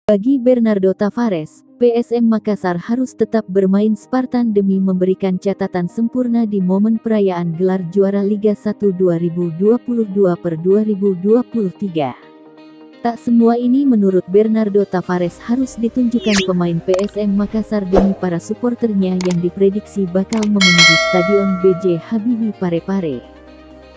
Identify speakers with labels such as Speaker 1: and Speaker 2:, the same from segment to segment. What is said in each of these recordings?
Speaker 1: Bagi Bernardo Tavares, PSM Makassar harus tetap bermain Spartan demi memberikan catatan sempurna di momen perayaan gelar juara Liga 1 2022/2023. Tak semua ini menurut Bernardo Tavares harus ditunjukkan pemain PSM Makassar demi para suporternya yang diprediksi bakal memenuhi Stadion B.J. Habibie Parepare.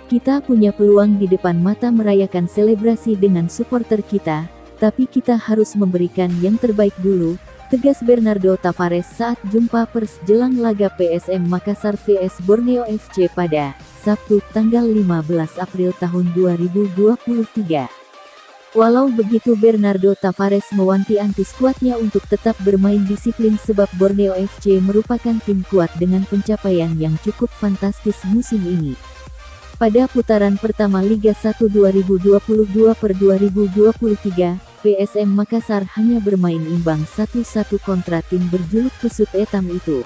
Speaker 1: Kita punya peluang di depan mata merayakan selebrasi dengan suporter kita, tapi kita harus memberikan yang terbaik dulu, tegas Bernardo Tavares saat jumpa pers jelang laga PSM Makassar vs Borneo FC pada Sabtu tanggal 15 April tahun 2023. Walau begitu, Bernardo Tavares mewanti-wanti skuadnya untuk tetap bermain disiplin sebab Borneo FC merupakan tim kuat dengan pencapaian yang cukup fantastis musim ini. Pada putaran pertama Liga 1 2022/2023, PSM Makassar hanya bermain imbang 1-1 kontra tim berjuluk Pesut Etam itu.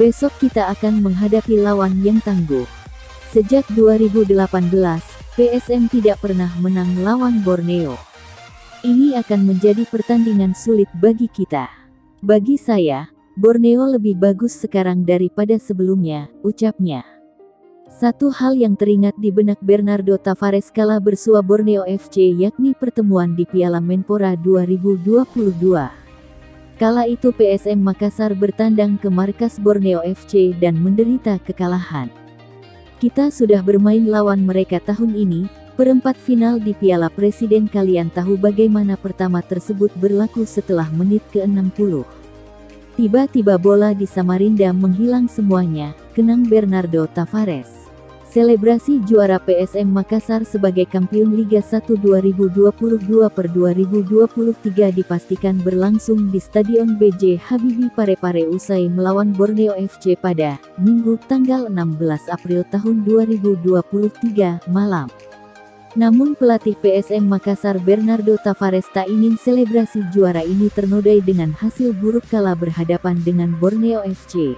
Speaker 1: Besok kita akan menghadapi lawan yang tangguh. Sejak 2018, PSM tidak pernah menang lawan Borneo. Ini akan menjadi pertandingan sulit bagi kita. Bagi saya, Borneo lebih bagus sekarang daripada sebelumnya, ucapnya. Satu hal yang teringat di benak Bernardo Tavares kala bersua Borneo FC yakni pertemuan di Piala Menpora 2022. Kala itu PSM Makassar bertandang ke markas Borneo FC dan menderita kekalahan. Kita sudah bermain lawan mereka tahun ini, perempat final di Piala Presiden. Kalian tahu bagaimana pertama tersebut berlaku setelah menit ke-60. Tiba-tiba bola di Samarinda menghilang semuanya, kenang Bernardo Tavares. Selebrasi juara PSM Makassar sebagai kampiun Liga 1 2022/2023 dipastikan berlangsung di Stadion B.J. Habibie Parepare usai melawan Borneo FC pada Minggu tanggal 16 April tahun 2023 malam. Namun pelatih PSM Makassar Bernardo Tavares tak ingin selebrasi juara ini ternodai dengan hasil buruk kala berhadapan dengan Borneo FC.